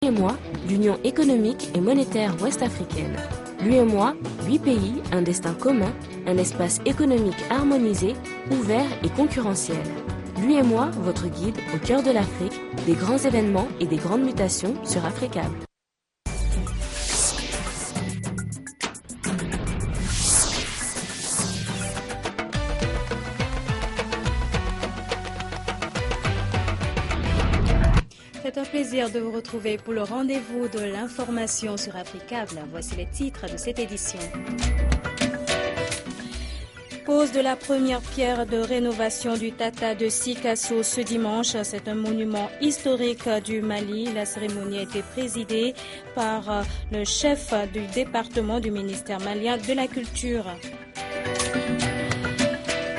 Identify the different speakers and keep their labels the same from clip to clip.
Speaker 1: L'UEMOA, l'Union économique et monétaire ouest-africaine. L'UEMOA, 8 pays, un destin commun, un espace économique harmonisé, ouvert et concurrentiel. L'UEMOA, votre guide au cœur de l'Afrique, des grands événements et des grandes mutations sur Africable.
Speaker 2: C'est un plaisir de vous retrouver pour le rendez-vous de l'information sur Africable. Voici les titres de cette édition. Pose de la première pierre de rénovation du Tata de Sikasso ce dimanche. C'est un monument historique du Mali. La cérémonie a été présidée par le chef du département du ministère malien de la Culture.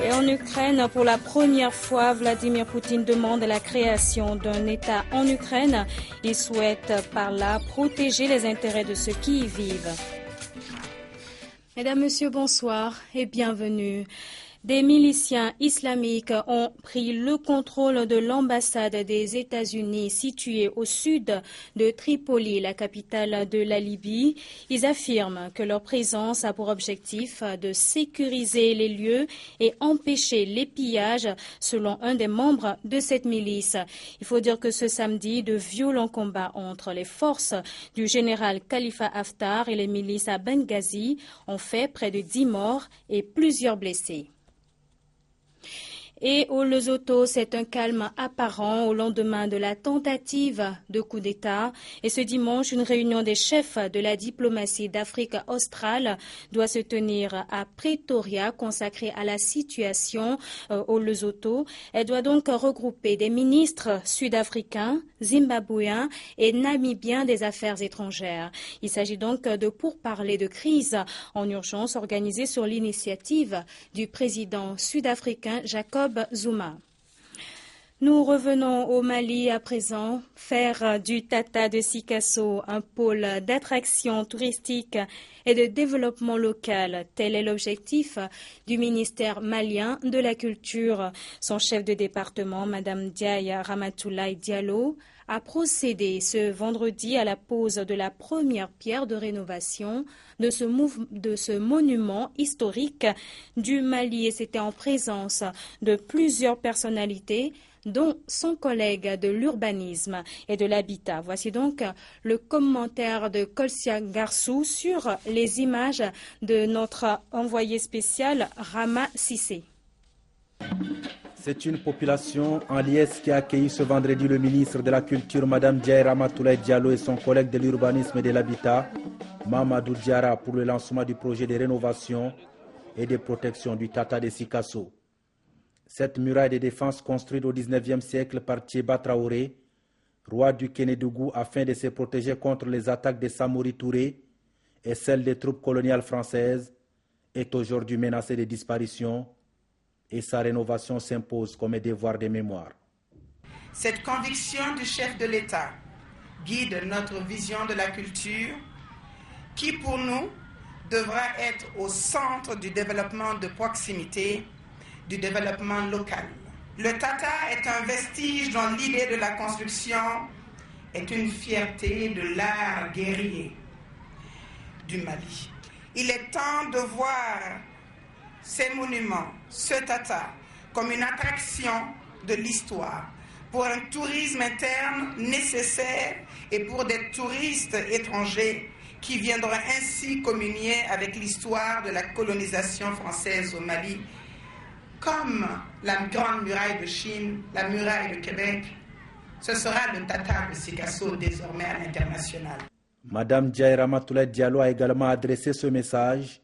Speaker 2: Et en Ukraine, pour la première fois, Vladimir Poutine demande la création d'un État en Ukraine. Il souhaite par là protéger les intérêts de ceux qui y vivent. Mesdames, Messieurs, bonsoir et bienvenue. Des miliciens islamiques ont pris le contrôle de l'ambassade des États-Unis située au sud de Tripoli, la capitale de la Libye. Ils affirment que leur présence a pour objectif de sécuriser les lieux et empêcher les pillages, selon un des membres de cette milice. Il faut dire que ce samedi, de violents combats entre les forces du général Khalifa Haftar et les milices à Benghazi ont fait près de 10 morts et plusieurs blessés. Et au Lesotho, c'est un calme apparent au lendemain de la tentative de coup d'État. Et ce dimanche, une réunion des chefs de la diplomatie d'Afrique australe doit se tenir à Pretoria, consacrée à la situation au Lesotho. Elle doit donc regrouper des ministres sud-africains, zimbabwéens et namibiens des affaires étrangères. Il s'agit donc de pourparlers de crise en urgence organisés sur l'initiative du président sud-africain Jacob Zuma. Nous revenons au Mali à présent, faire du Tata de Sikasso un pôle d'attraction touristique et de développement local. Tel est l'objectif du ministère malien de la Culture. Son chef de département, Mme Diaye Ramatoulaye Diallo, a procédé ce vendredi à la pose de la première pierre de rénovation de ce monument historique du Mali. Et c'était en présence de plusieurs personnalités, dont son collègue de l'urbanisme et de l'habitat. Voici donc le commentaire de Kolsia Garsou sur les images de notre envoyé spécial Rama Sissé.
Speaker 3: C'est une population en liesse qui a accueilli ce vendredi le ministre de la Culture, Mme Diaye Ramatoulaye Diallo, et son collègue de l'urbanisme et de l'habitat, Mamadou Diarra, pour le lancement du projet de rénovation et de protection du Tata de Sikasso. Cette muraille de défense construite au XIXe siècle par Thiéba Traoré, roi du Kénédougou, afin de se protéger contre les attaques de Samori Touré et celles des troupes coloniales françaises, est aujourd'hui menacée de disparition et sa rénovation s'impose comme un devoir de mémoire.
Speaker 4: Cette conviction du chef de l'État guide notre vision de la culture qui, pour nous, devra être au centre du développement de proximité, du développement local. Le Tata est un vestige dont l'idée de la construction est une fierté de l'art guerrier du Mali. Il est temps de voir ces monuments, ce Tata, comme une attraction de l'histoire, pour un tourisme interne nécessaire et pour des touristes étrangers qui viendront ainsi communier avec l'histoire de la colonisation française au Mali, comme la Grande Muraille de Chine, la Muraille de Québec. Ce sera le Tata de Sikasso désormais à l'international.
Speaker 3: Madame Diaye Ramatoulaye Diallo a également adressé ce message,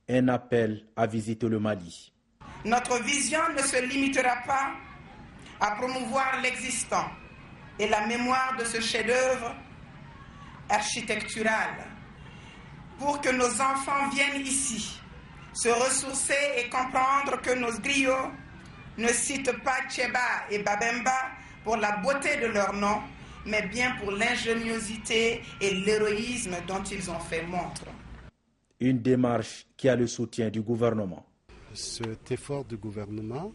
Speaker 3: un appel à visiter le Mali.
Speaker 4: Notre vision ne se limitera pas à promouvoir l'existant et la mémoire de ce chef-d'œuvre architectural pour que nos enfants viennent ici se ressourcer et comprendre que nos griots ne citent pas Thiéba et Babemba pour la beauté de leur nom, mais bien pour l'ingéniosité et l'héroïsme dont ils ont fait montre.
Speaker 3: Une démarche qui a le soutien du gouvernement.
Speaker 5: Cet effort du gouvernement,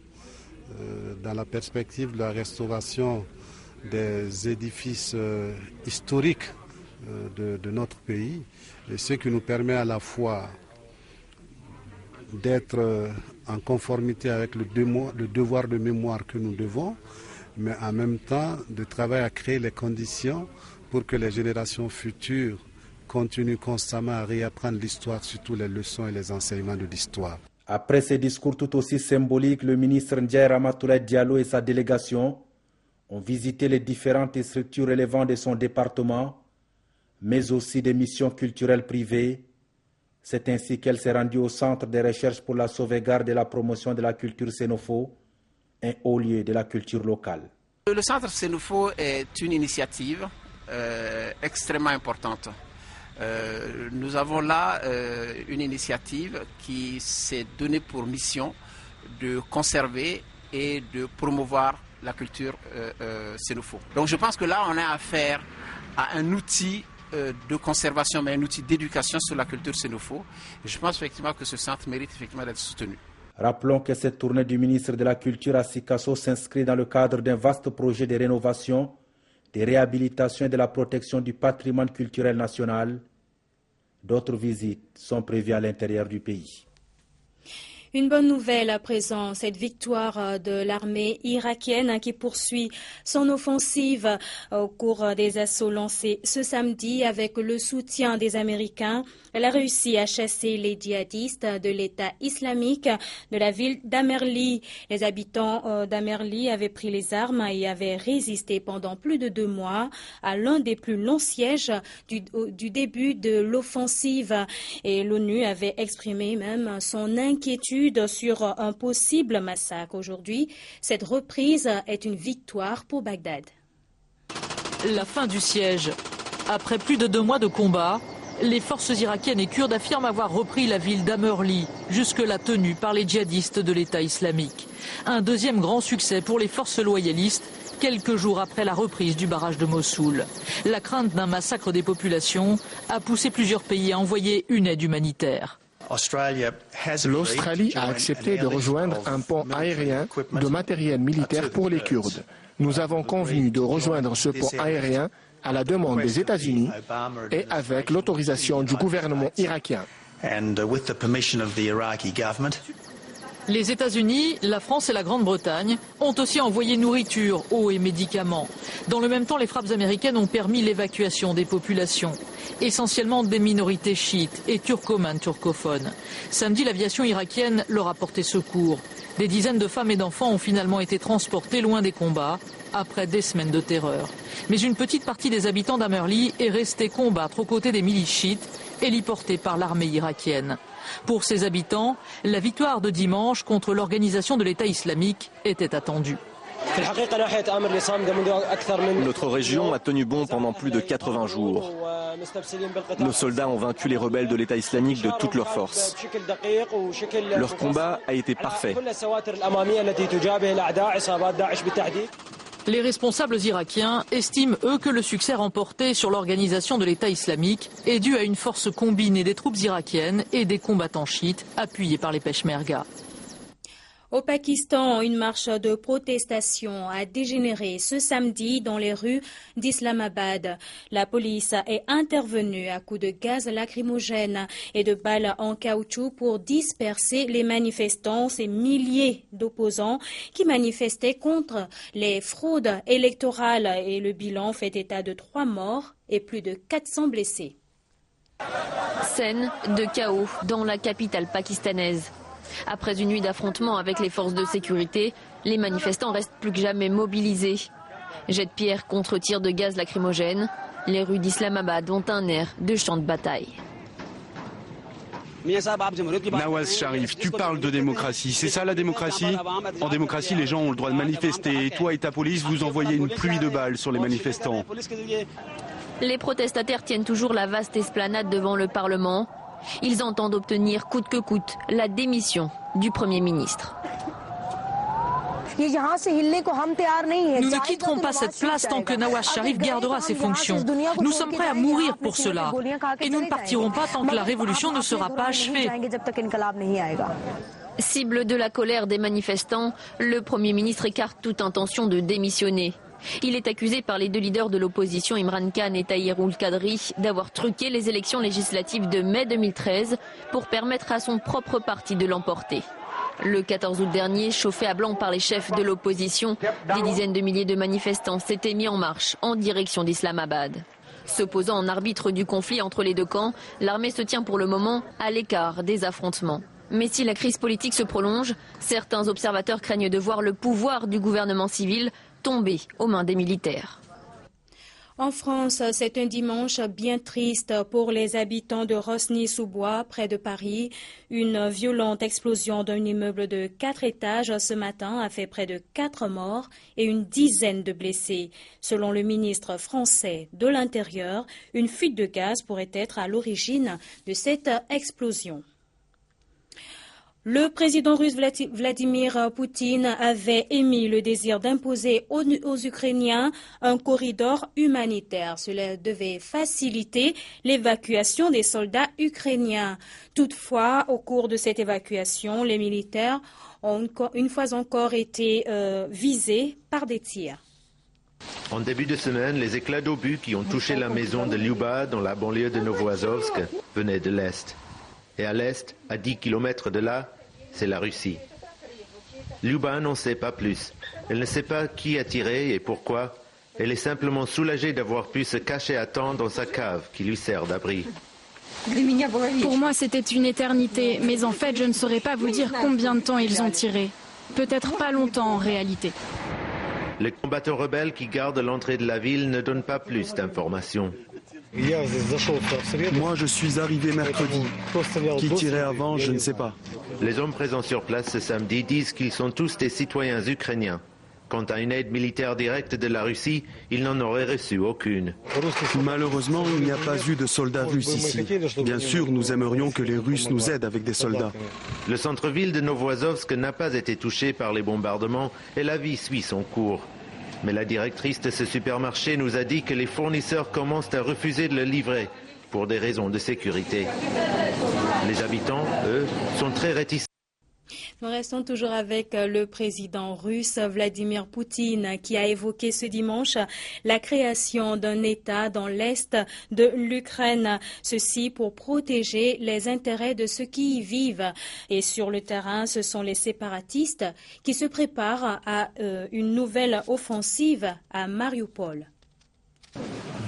Speaker 5: dans la perspective de la restauration des édifices historiques de notre pays, et ce qui nous permet à la fois d'être en conformité avec le devoir de mémoire que nous devons, mais en même temps de travailler à créer les conditions pour que les générations futures continuent constamment à réapprendre l'histoire, surtout les leçons et les enseignements de l'histoire.
Speaker 3: Après ces discours tout aussi symboliques, le ministre Ndiaye Ramatoulaye Diallo et sa délégation ont visité les différentes structures relevant de son département, mais aussi des missions culturelles privées. C'est ainsi qu'elle s'est rendue au Centre de recherche pour la sauvegarde et la promotion de la culture Sénofo, un haut lieu de la culture locale.
Speaker 6: Le Centre Sénofo est une initiative extrêmement importante. Nous avons là une initiative qui s'est donnée pour mission de conserver et de promouvoir la culture Sénofo. Donc je pense que là on a affaire à un outil de conservation, mais un outil d'éducation sur la culture Sénofo. Et je pense effectivement que ce centre mérite effectivement d'être soutenu.
Speaker 3: Rappelons que cette tournée du ministre de la Culture à Sikasso s'inscrit dans le cadre d'un vaste projet de rénovation, de réhabilitation et de la protection du patrimoine culturel national. D'autres visites sont prévues à l'intérieur du pays.
Speaker 2: Une bonne nouvelle à présent, cette victoire de l'armée irakienne qui poursuit son offensive au cours des assauts lancés ce samedi avec le soutien des Américains. Elle a réussi à chasser les djihadistes de l'État islamique de la ville d'Amerli. Les habitants d'Amerli avaient pris les armes et avaient résisté pendant plus de 2 mois à l'un des plus longs sièges du début de l'offensive. Et l'ONU avait exprimé même son inquiétude sur un possible massacre aujourd'hui. Cette reprise est une victoire pour Bagdad.
Speaker 7: La fin du siège. Après plus de 2 mois de combat, les forces irakiennes et kurdes affirment avoir repris la ville d'Amerli, jusque-là tenue par les djihadistes de l'État islamique. Un deuxième grand succès pour les forces loyalistes, quelques jours après la reprise du barrage de Mossoul. La crainte d'un massacre des populations a poussé plusieurs pays à envoyer une aide humanitaire.
Speaker 8: L'Australie a accepté de rejoindre un pont aérien de matériel militaire pour les Kurdes. Nous avons convenu de rejoindre ce pont aérien à la demande des États-Unis et avec l'autorisation du gouvernement irakien.
Speaker 7: Les États-Unis, la France et la Grande-Bretagne ont aussi envoyé nourriture, eau et médicaments. Dans le même temps, les frappes américaines ont permis l'évacuation des populations, essentiellement des minorités chiites et turcomanes turcophones. Samedi, l'aviation irakienne leur a porté secours. Des dizaines de femmes et d'enfants ont finalement été transportés loin des combats après des semaines de terreur. Mais une petite partie des habitants d'Amerli est restée combattre aux côtés des milices chiites, héliportées par l'armée irakienne. Pour ces habitants, la victoire de dimanche contre l'organisation de l'État islamique était attendue.
Speaker 9: Notre région a tenu bon pendant plus de 80 jours. Nos soldats ont vaincu les rebelles de l'État islamique de toutes leurs forces. Leur combat a été parfait.
Speaker 7: Les responsables irakiens estiment, eux, que le succès remporté sur l'organisation de l'État islamique est dû à une force combinée des troupes irakiennes et des combattants chiites appuyés par les Peshmerga.
Speaker 2: Au Pakistan, une marche de protestation a dégénéré ce samedi dans les rues d'Islamabad. La police est intervenue à coups de gaz lacrymogène et de balles en caoutchouc pour disperser les manifestants, ces milliers d'opposants qui manifestaient contre les fraudes électorales. Et le bilan fait état de 3 morts et plus de 400 blessés.
Speaker 10: Scène de chaos dans la capitale pakistanaise. Après une nuit d'affrontements avec les forces de sécurité, les manifestants restent plus que jamais mobilisés. Jets de pierre contre tirs de gaz lacrymogène, les rues d'Islamabad ont un air de champ de bataille.
Speaker 11: Nawaz Sharif, tu parles de démocratie, c'est ça la démocratie? En démocratie, les gens ont le droit de manifester et toi et ta police, vous envoyez une pluie de balles sur les manifestants.
Speaker 10: Les protestataires tiennent toujours la vaste esplanade devant le Parlement. Ils entendent obtenir coûte que coûte la démission du Premier ministre.
Speaker 7: Nous ne quitterons pas cette place tant que Nawaz Sharif gardera ses fonctions. Nous sommes prêts à mourir pour cela. Et nous ne partirons pas tant que la révolution ne sera pas achevée.
Speaker 10: Cible de la colère des manifestants, le Premier ministre écarte toute intention de démissionner. Il est accusé par les deux leaders de l'opposition, Imran Khan et Tahir Ould-Kadri, d'avoir truqué les élections législatives de mai 2013 pour permettre à son propre parti de l'emporter. Le 14 août dernier, chauffés à blanc par les chefs de l'opposition, des dizaines de milliers de manifestants s'étaient mis en marche en direction d'Islamabad. S'opposant en arbitre du conflit entre les deux camps, l'armée se tient pour le moment à l'écart des affrontements. Mais si la crise politique se prolonge, certains observateurs craignent de voir le pouvoir du gouvernement civil tomber aux mains des militaires.
Speaker 2: En France, c'est un dimanche bien triste pour les habitants de Rosny-sous-Bois, près de Paris. Une violente explosion d'un immeuble de 4 étages ce matin a fait près de 4 morts et une dizaine de blessés. Selon le ministre français de l'Intérieur, une fuite de gaz pourrait être à l'origine de cette explosion. Le président russe Vladimir Poutine avait émis le désir d'imposer aux Ukrainiens un corridor humanitaire. Cela devait faciliter l'évacuation des soldats ukrainiens. Toutefois, au cours de cette évacuation, les militaires ont une fois encore été visés par des tirs.
Speaker 12: En début de semaine, les éclats d'obus qui ont touché la maison de Lyuba dans la banlieue de Novoazovsk venaient de l'Est. Et à l'Est, à 10 km de là, c'est la Russie. Lyuba n'en sait pas plus. Elle ne sait pas qui a tiré et pourquoi. Elle est simplement soulagée d'avoir pu se cacher à temps dans sa cave qui lui sert d'abri.
Speaker 13: Pour moi, c'était une éternité, mais en fait, je ne saurais pas vous dire combien de temps ils ont tiré. Peut-être pas longtemps en réalité.
Speaker 12: Les combattants rebelles qui gardent l'entrée de la ville ne donnent pas plus d'informations.
Speaker 11: Moi, je suis arrivé mercredi. Qui tirait avant, je ne sais pas.
Speaker 12: Les hommes présents sur place ce samedi disent qu'ils sont tous des citoyens ukrainiens. Quant à une aide militaire directe de la Russie, ils n'en auraient reçu aucune.
Speaker 11: Malheureusement, il n'y a pas eu de soldats russes ici. Bien sûr, nous aimerions que les Russes nous aident avec des soldats.
Speaker 12: Le centre-ville de Novoazovsk n'a pas été touché par les bombardements et la vie suit son cours. Mais la directrice de ce supermarché nous a dit que les fournisseurs commencent à refuser de le livrer pour des raisons de sécurité. Les habitants, eux, sont très réticents.
Speaker 2: Nous restons toujours avec le président russe Vladimir Poutine qui a évoqué ce dimanche la création d'un État dans l'Est de l'Ukraine. Ceci pour protéger les intérêts de ceux qui y vivent. Et sur le terrain, ce sont les séparatistes qui se préparent à une nouvelle offensive à Mariupol.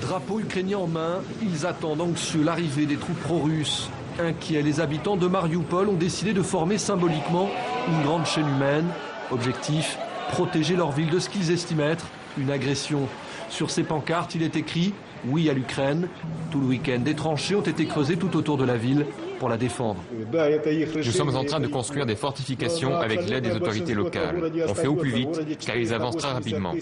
Speaker 14: Drapeau ukrainien en main, ils attendent anxieux l'arrivée des troupes pro-russes. Inquiets, les habitants de Mariupol ont décidé de former symboliquement une grande chaîne humaine. Objectif, protéger leur ville de ce qu'ils estiment être une agression. Sur ces pancartes, il est écrit « Oui à l'Ukraine ». Tout le week-end, des tranchées ont été creusées tout autour de la ville pour la défendre.
Speaker 15: Nous sommes en train de construire des fortifications avec l'aide des autorités locales. On fait au plus vite car ils avancent très rapidement.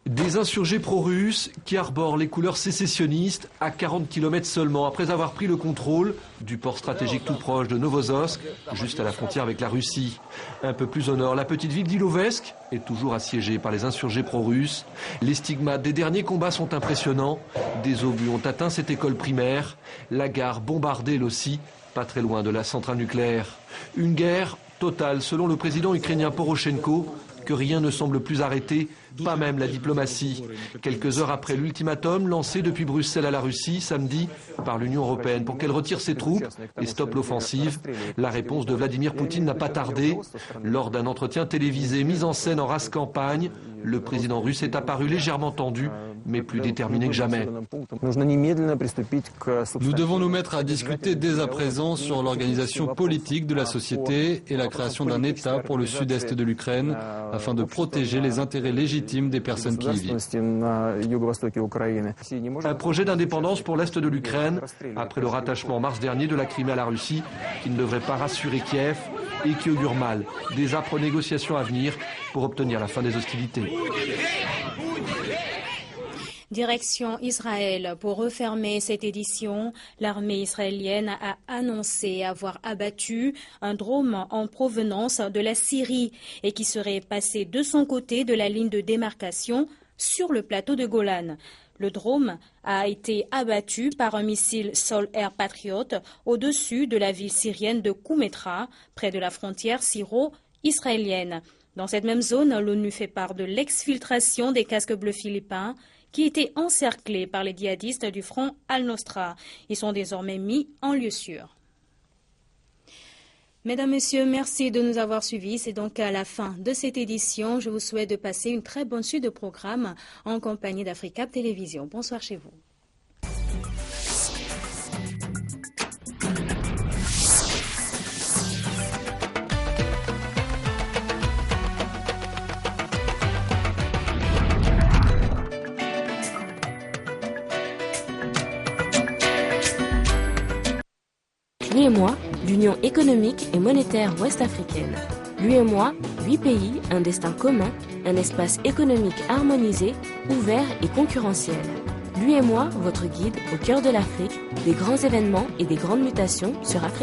Speaker 14: Des insurgés pro-russes qui arborent les couleurs sécessionnistes à 40 km seulement après avoir pris le contrôle du port stratégique tout proche de Novozovsk, juste à la frontière avec la Russie. Un peu plus au nord, la petite ville d'Ilovaisk est toujours assiégée par les insurgés pro-russes. Les stigmates des derniers combats sont impressionnants. Des obus ont atteint cette école primaire. La gare bombardée, elle aussi, pas très loin de la centrale nucléaire. Une guerre totale, selon le président ukrainien Poroshenko, que rien ne semble plus arrêter, pas même la diplomatie. Quelques heures après l'ultimatum lancé depuis Bruxelles à la Russie samedi par l'Union européenne pour qu'elle retire ses troupes et stoppe l'offensive, la réponse de Vladimir Poutine n'a pas tardé. Lors d'un entretien télévisé mis en scène en race campagne, le président russe est apparu légèrement tendu, mais plus déterminé que jamais.
Speaker 16: Nous devons nous mettre à discuter dès à présent sur l'organisation politique de la société et la création d'un État pour le sud-est de l'Ukraine afin de protéger les intérêts légitimes des personnes qui y vivent.
Speaker 14: Un projet d'indépendance pour l'est de l'Ukraine, après le rattachement en mars dernier de la Crimée à la Russie, qui ne devrait pas rassurer Kiev et qui augure mal des âpres négociations à venir pour obtenir la fin des hostilités.
Speaker 2: Direction Israël. Pour refermer cette édition, l'armée israélienne a annoncé avoir abattu un drone en provenance de la Syrie et qui serait passé de son côté de la ligne de démarcation sur le plateau de Golan. Le drone a été abattu par un missile Sol-Air Patriot au-dessus de la ville syrienne de Koumetra, près de la frontière syro-israélienne. Dans cette même zone, l'ONU fait part de l'exfiltration des casques bleus philippins qui étaient encerclés par les djihadistes du front Al-Nosra. Ils sont désormais mis en lieu sûr. Mesdames, Messieurs, merci de nous avoir suivis. C'est donc à la fin de cette édition. Je vous souhaite de passer une très bonne suite de programmes en compagnie d'Africab Télévision. Bonsoir chez vous.
Speaker 1: L'UEMOA, l'Union économique et monétaire ouest-africaine. L'UEMOA, 8 pays, un destin commun, un espace économique harmonisé, ouvert et concurrentiel. L'UEMOA, votre guide au cœur de l'Afrique, des grands événements et des grandes mutations sur Afrique.